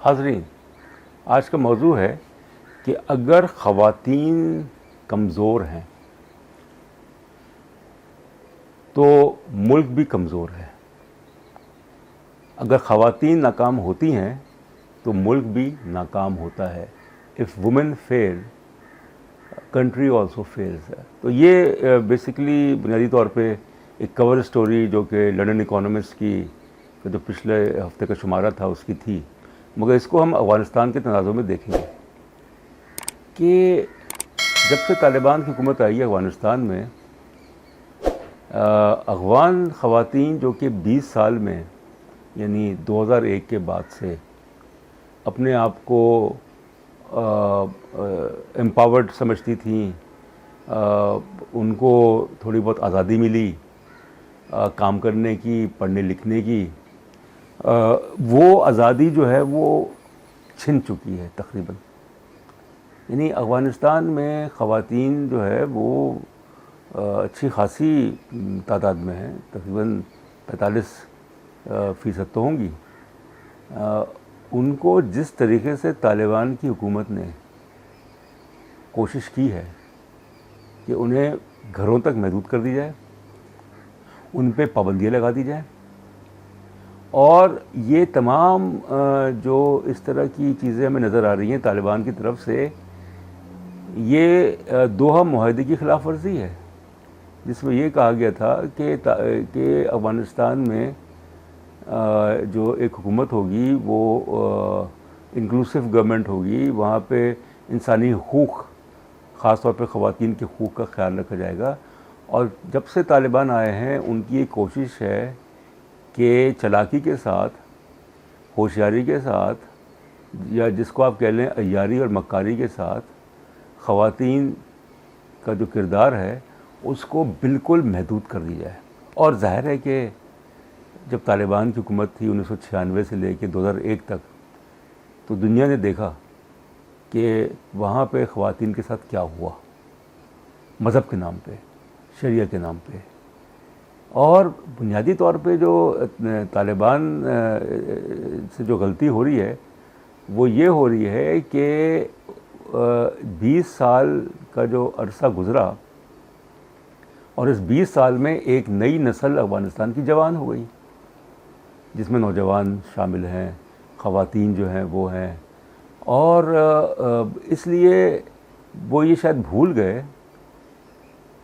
حاضرین، آج کا موضوع ہے کہ اگر خواتین کمزور ہیں تو ملک بھی کمزور ہے. اگر خواتین ناکام ہوتی ہیں تو ملک بھی ناکام ہوتا ہے. If woman fail country also fails. تو یہ بیسیکلی بنیادی طور پہ ایک کور سٹوری جو کہ لنڈن اکانومسٹ کی جو پچھلے ہفتے کا شمارہ تھا اس کی تھی، مگر اس کو ہم افغانستان کے تناظر میں دیکھیں گے کہ جب سے طالبان کی حکومت آئی ہے افغانستان میں، افغان خواتین جو کہ 20 سال میں یعنی 2001 کے بعد سے اپنے آپ کو امپاورڈ سمجھتی تھیں، ان کو تھوڑی بہت آزادی ملی کام کرنے کی، پڑھنے لکھنے کی، وہ آزادی جو ہے وہ چھن چکی ہے تقریباً. یعنی افغانستان میں خواتین جو ہے وہ اچھی خاصی تعداد میں ہیں، تقریباً 45% تو ہوں گی. ان کو جس طریقے سے طالبان کی حکومت نے کوشش کی ہے کہ انہیں گھروں تک محدود کر دی جائے، ان پہ پابندیاں لگا دی جائیں، اور یہ تمام جو اس طرح کی چیزیں ہمیں نظر آ رہی ہیں طالبان کی طرف سے، یہ دوحہ معاہدے کی خلاف ورزی ہے، جس میں یہ کہا گیا تھا کہ افغانستان میں جو ایک حکومت ہوگی وہ انکلوسیو گورنمنٹ ہوگی، وہاں پہ انسانی حقوق، خاص طور پہ خواتین کے حقوق کا خیال رکھا جائے گا. اور جب سے طالبان آئے ہیں ان کی ایک کوشش ہے کہ چالاکی کے ساتھ، ہوشیاری کے ساتھ، یا جس کو آپ کہہ لیں عیاری اور مکاری کے ساتھ، خواتین کا جو کردار ہے اس کو بالکل محدود کر دی جائے. اور ظاہر ہے کہ جب طالبان کی حکومت تھی 1996 سے لے کے 2001 تک، تو دنیا نے دیکھا کہ وہاں پہ خواتین کے ساتھ کیا ہوا، مذہب کے نام پہ، شریعہ کے نام پہ. اور بنیادی طور پہ جو طالبان سے جو غلطی ہو رہی ہے وہ یہ ہو رہی ہے کہ 20 سال کا جو عرصہ گزرا، اور اس 20 سال میں ایک نئی نسل افغانستان کی جوان ہو گئی، جس میں نوجوان شامل ہیں، خواتین جو ہیں وہ ہیں. اور اس لیے وہ یہ شاید بھول گئے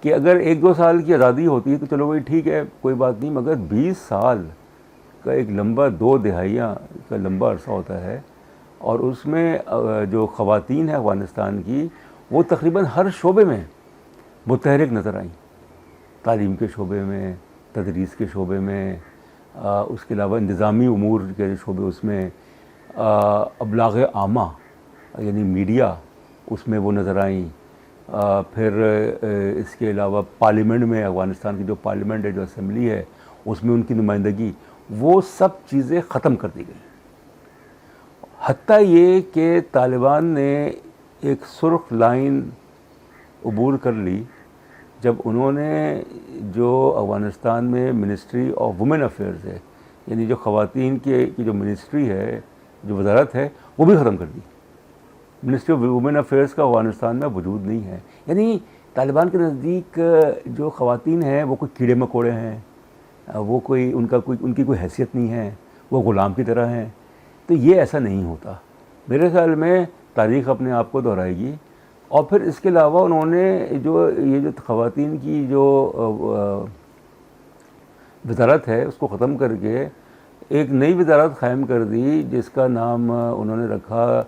کہ اگر 1-2 سال کی آزادی ہوتی ہے تو چلو وہی ٹھیک ہے، کوئی بات نہیں، مگر 20 سال کا ایک لمبا، 2 دہائیاں کا لمبا عرصہ ہوتا ہے، اور اس میں جو خواتین ہیں افغانستان کی وہ تقریباً ہر شعبے میں متحرک نظر آئیں. تعلیم کے شعبے میں، تدریس کے شعبے میں، اس کے علاوہ انتظامی امور کے شعبے، اس میں ابلاغ عامہ یعنی میڈیا، اس میں وہ نظر آئیں. پھر اس کے علاوہ پارلیمنٹ میں، افغانستان کی جو پارلیمنٹ ہے، جو اسمبلی ہے، اس میں ان کی نمائندگی، وہ سب چیزیں ختم کر دی گئیں. حتیٰ یہ کہ طالبان نے ایک سرخ لائن عبور کر لی جب انہوں نے جو افغانستان میں منسٹری آف وومن افیئرز ہے، یعنی جو خواتین کی جو منسٹری ہے، جو وزارت ہے، وہ بھی ختم کر دی. منسٹری آف وومن افیئرز کا افغانستان میں وجود نہیں ہے. یعنی طالبان کے نزدیک جو خواتین ہیں وہ کوئی کیڑے مکوڑے ہیں، وہ ان کی کوئی حیثیت نہیں ہے، وہ غلام کی طرح ہیں. تو یہ ایسا نہیں ہوتا. میرے خیال میں تاریخ اپنے آپ کو دہرائے گی. اور پھر اس کے علاوہ انہوں نے یہ جو خواتین کی جو وزارت ہے اس کو ختم کر کے ایک نئی وزارت قائم کر دی، جس کا نام انہوں نے رکھا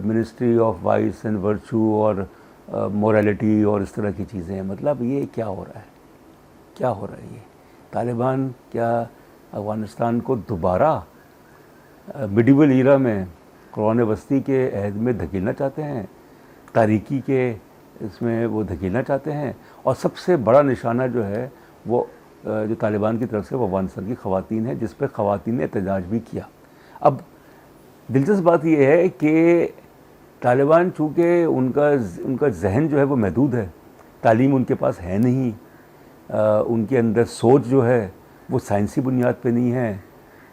ministry of vice and virtue اور موریلٹی اور اس طرح کی چیزیں. مطلب یہ کیا ہو رہا ہے، کیا ہو رہا ہے؟ یہ طالبان کیا افغانستان کو دوبارہ میڈیول ایرا میں، قرون وسطی کے عہد میں دھکیلنا چاہتے ہیں، تاریکی کے اس میں وہ دھکیلنا چاہتے ہیں؟ اور سب سے بڑا نشانہ جو ہے وہ جو طالبان کی طرف سے وہ افغانستان کی خواتین ہے، جس پہ خواتین نے احتجاج بھی کیا. اب دلچسپ بات یہ ہے کہ طالبان چونکہ ان کا ذہن جو ہے وہ محدود ہے، تعلیم ان کے پاس ہے نہیں، ان کے اندر سوچ جو ہے وہ سائنسی بنیاد پہ نہیں ہے،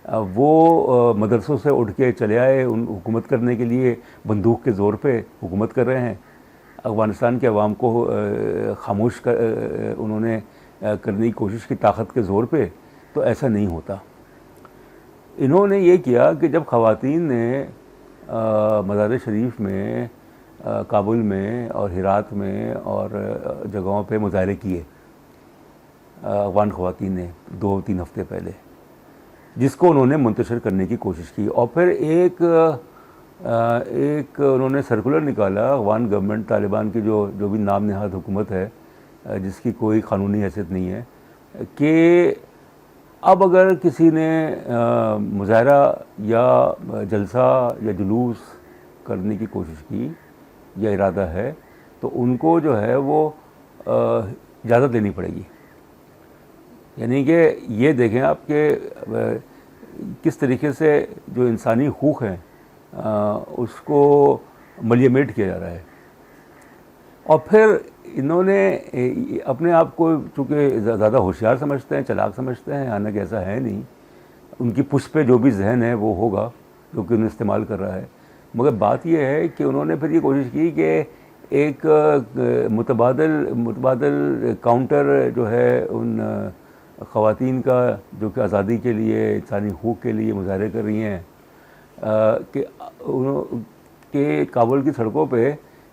وہ مدرسوں سے اٹھ کے چلے آئے ان حکومت کرنے کے لیے، بندوق کے زور پہ حکومت کر رہے ہیں افغانستان کے عوام کو خاموش انہوں نے کرنے کی کوشش کی طاقت کے زور پہ. تو ایسا نہیں ہوتا. انہوں نے یہ کیا کہ جب خواتین نے مزار شریف میں، کابل میں اور ہرات میں اور جگہوں پہ مظاہرے کیے افغان خواتین نے 2-3 ہفتے پہلے، جس کو انہوں نے منتشر کرنے کی کوشش کی. اور پھر ایک انہوں نے سرکولر نکالا افغان گورنمنٹ، طالبان کی جو بھی نام نہاد حکومت ہے جس کی کوئی قانونی حیثیت نہیں ہے، کہ اب اگر کسی نے مظاہرہ یا جلسہ یا جلوس کرنے کی کوشش کی یا ارادہ ہے تو ان کو جو ہے وہ اجازت لینی پڑے گی. یعنی کہ یہ دیکھیں آپ کہ کس طریقے سے جو انسانی حقوق ہیں اس کو ملیمیٹ کیا جا رہا ہے. اور پھر انہوں نے اپنے آپ کو چونکہ زیادہ ہوشیار سمجھتے ہیں، چلاک سمجھتے ہیں، حالانکہ ایسا ہے نہیں. ان کی پشت پہ جو بھی ذہن ہے وہ ہوگا جو کہ انہیں استعمال کر رہا ہے. مگر بات یہ ہے کہ انہوں نے پھر یہ کوشش کی کہ ایک متبادل کاؤنٹر جو ہے ان خواتین کا جو کہ آزادی کے لیے، انسانی حقوق کے لیے مظاہرے کر رہی ہیں، کہ کابل کی سڑکوں پہ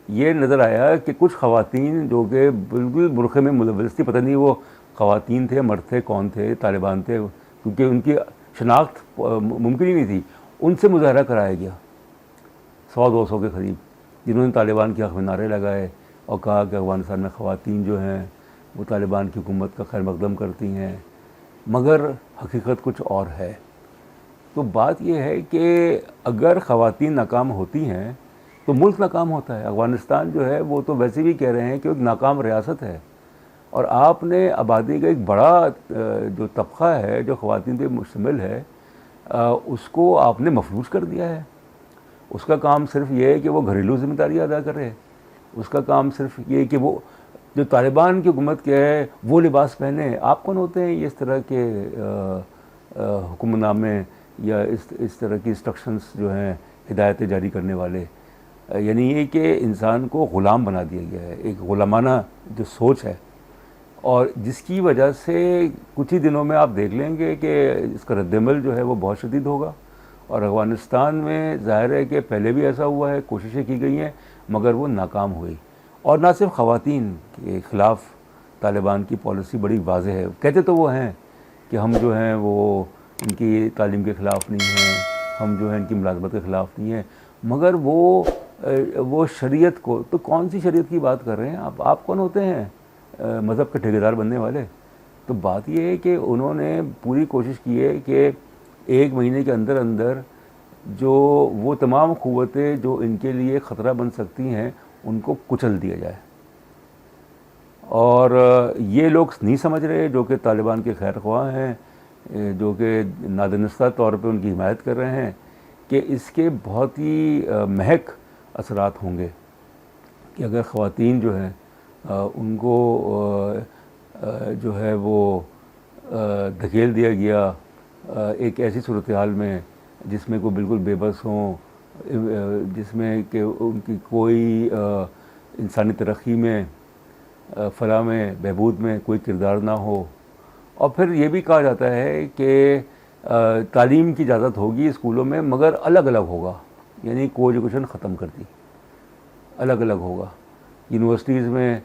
یہ نظر آیا کہ کچھ خواتین جو کہ بالکل برقعے میں ملوث تھی، پتہ نہیں وہ خواتین تھے، مرد تھے، کون تھے، طالبان تھے، کیونکہ ان کی شناخت ممکن ہی نہیں تھی. ان سے مظاہرہ کرایا گیا 100-200 کے قریب، جنہوں نے طالبان کے حق میں نعرے لگائے اور کہا کہ افغانستان میں خواتین جو ہیں وہ طالبان کی حکومت کا خیر مقدم کرتی ہیں. مگر حقیقت کچھ اور ہے. تو بات یہ ہے کہ اگر خواتین ناکام ہوتی ہیں تو ملک ناکام ہوتا ہے. افغانستان جو ہے وہ تو ویسے بھی کہہ رہے ہیں کہ ایک ناکام ریاست ہے، اور آپ نے آبادی کا ایک بڑا جو طبقہ ہے جو خواتین پہ مشتمل ہے اس کو آپ نے مفلوج کر دیا ہے. اس کا کام صرف یہ ہے کہ وہ گھریلو ذمہ داری ادا کرے. اس کا کام صرف یہ ہے کہ وہ جو طالبان کی حکومت کے ہے وہ لباس پہنے. آپ کون ہوتے ہیں اس طرح کے حکم نامے یا اس طرح کی انسٹرکشنز جو ہیں ہدایتیں جاری کرنے والے؟ یعنی یہ کہ انسان کو غلام بنا دیا گیا ہے، ایک غلامانہ جو سوچ ہے، اور جس کی وجہ سے کچھ ہی دنوں میں آپ دیکھ لیں گے کہ اس کا رد عمل جو ہے وہ بہت شدید ہوگا. اور افغانستان میں ظاہر ہے کہ پہلے بھی ایسا ہوا ہے، کوششیں کی گئی ہیں مگر وہ ناکام ہوئی. اور نہ صرف خواتین کے خلاف طالبان کی پالیسی بڑی واضح ہے. کہتے تو وہ ہیں کہ ہم جو ہیں وہ ان کی تعلیم کے خلاف نہیں ہیں، ہم جو ہیں ان کی ملازمت کے خلاف نہیں ہیں، مگر وہ شریعت کو، تو کون سی شریعت کی بات کر رہے ہیں آپ کون ہوتے ہیں مذہب کے ٹھیکیدار بننے والے؟ تو بات یہ ہے کہ انہوں نے پوری کوشش کی ہے کہ 1 مہینے کے اندر اندر جو وہ تمام قوتیں جو ان کے لیے خطرہ بن سکتی ہیں ان کو کچل دیا جائے. اور یہ لوگ نہیں سمجھ رہے جو کہ طالبان کے خیر خواہ ہیں، جو کہ نادانستہ طور پہ ان کی حمایت کر رہے ہیں، کہ اس کے بہت ہی مہک اثرات ہوں گے کہ اگر خواتین جو ہیں ان کو جو ہے وہ دھکیل دیا گیا ایک ایسی صورتحال میں جس میں کوئی بالکل بے بس ہوں، جس میں کہ ان کی کوئی انسانی ترقی میں، فلاح میں، بہبود میں کوئی کردار نہ ہو. اور پھر یہ بھی کہا جاتا ہے کہ تعلیم کی اجازت ہوگی اسکولوں میں مگر الگ الگ ہوگا، یعنی کو ایجوکیشن ختم کر دی، الگ الگ ہوگا. یونیورسٹیز میں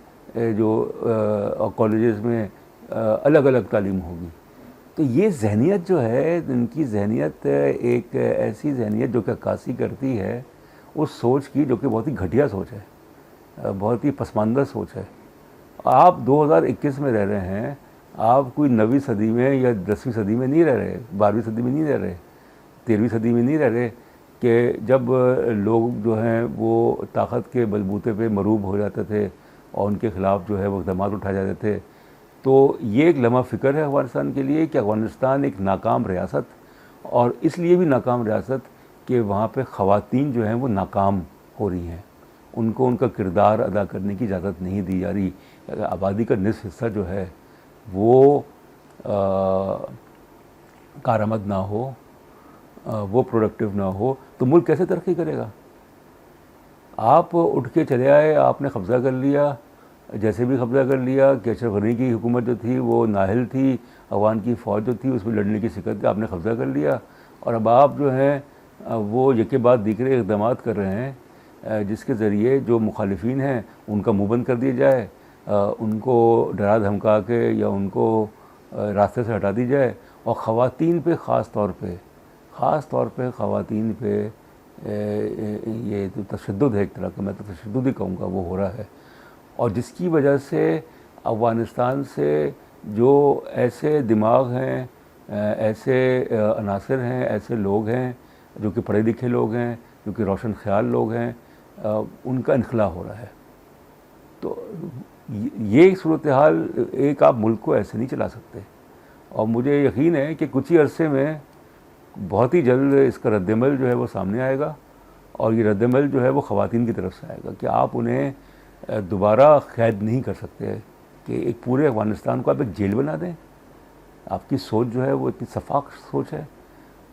جو اور کالجز میں الگ الگ تعلیم ہوگی. تو یہ ذہنیت جو ہے، ان کی ذہنیت ایک ایسی ذہنیت جو کہ عکاسی کرتی ہے اس سوچ کی جو کہ بہت ہی گھٹیا سوچ ہے، بہت ہی پسماندہ سوچ ہے. آپ 2021 میں رہ رہے ہیں، آپ کوئی 9ویں صدی میں یا 10ویں صدی میں نہیں رہ رہے، 12ویں صدی میں نہیں رہ رہے، 13ویں صدی میں نہیں رہ رہے کہ جب لوگ جو ہیں وہ طاقت کے بلبوتے پہ مروب ہو جاتے تھے اور ان کے خلاف جو ہے وہ اقدامات اٹھائے جاتے تھے. تو یہ ایک لمحہ فکر ہے افغانستان کے لیے کہ افغانستان ایک ناکام ریاست، اور اس لیے بھی ناکام ریاست کہ وہاں پہ خواتین جو ہیں وہ ناکام ہو رہی ہیں، ان کو ان کا کردار ادا کرنے کی اجازت نہیں دی جا رہی. آبادی کا نصف حصہ جو ہے وہ کارآمد نہ ہو وہ پروڈکٹیو نہ ہو تو ملک کیسے ترقی کرے گا؟ آپ اٹھ کے چلے آئے، آپ نے قبضہ کر لیا، جیسے بھی قبضہ کر لیا کہ اشرف غنی کی حکومت جو تھی وہ نااہل تھی، عوام کی فوج جو تھی اس میں لڑنے کی سکت تھی، آپ نے قبضہ کر لیا، اور اب آپ جو ہیں وہ یکے بعد دیگرے اقدامات کر رہے ہیں جس کے ذریعے جو مخالفین ہیں ان کا منہ بند کر دیا جائے، ان کو ڈرا دھمکا کے یا ان کو راستے سے ہٹا دی جائے، اور خواتین پہ خاص طور پہ خواتین پہ یہ جو تشدد ہے ایک طرح کا، میں تو تشدد ہی کہوں گا، وہ ہو رہا ہے، اور جس کی وجہ سے افغانستان سے جو ایسے دماغ ہیں، ایسے عناصر ہیں، ایسے لوگ ہیں جو کہ پڑھے لکھے لوگ ہیں، جو کہ روشن خیال لوگ ہیں، ان کا انخلا ہو رہا ہے۔ تو یہ صورتحال، ایک آپ ملک کو ایسے نہیں چلا سکتے، اور مجھے یقین ہے کہ کچھ ہی عرصے میں بہت ہی جلد اس کا رد عمل جو ہے وہ سامنے آئے گا، اور یہ رد عمل جو ہے وہ خواتین کی طرف سے آئے گا کہ آپ انہیں دوبارہ قید نہیں کر سکتے، کہ ایک پورے افغانستان کو آپ ایک جیل بنا دیں۔ آپ کی سوچ جو ہے وہ اتنی شفاف سوچ ہے،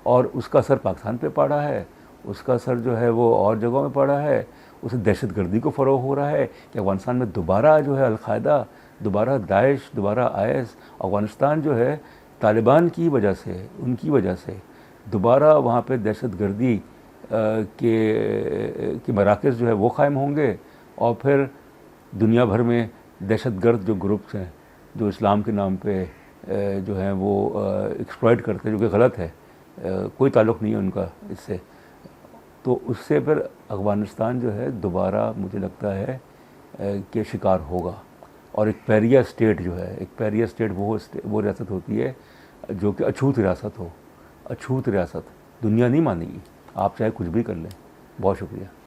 اور اس کا اثر پاکستان پہ پڑا ہے، اس کا اثر جو ہے وہ اور جگہوں میں پڑا ہے، اسے دہشت گردی کو فروغ ہو رہا ہے کہ افغانستان میں دوبارہ جو ہے القاعدہ، دوبارہ داعش، دوبارہ IS، افغانستان جو ہے طالبان کی وجہ سے، ان کی وجہ سے دوبارہ وہاں پہ دہشت گردی کے مراکز جو ہے وہ قائم ہوں گے، اور پھر دنیا بھر میں دہشت گرد جو گروپس ہیں جو اسلام کے نام پہ جو ہیں وہ ایکسپلائٹ کرتے ہیں، جو کہ غلط ہے، کوئی تعلق نہیں ہے ان کا اس سے، تو اس سے پھر افغانستان جو ہے دوبارہ مجھے لگتا ہے کہ شکار ہوگا، اور ایک پیریا اسٹیٹ جو ہے، ایک پیریا اسٹیٹ وہ ریاست ہوتی ہے جو کہ اچھوت ریاست ہو، اچھوت ریاست دنیا نہیں مانے گی، آپ چاہے کچھ بھی کر لیں۔ بہت شکریہ۔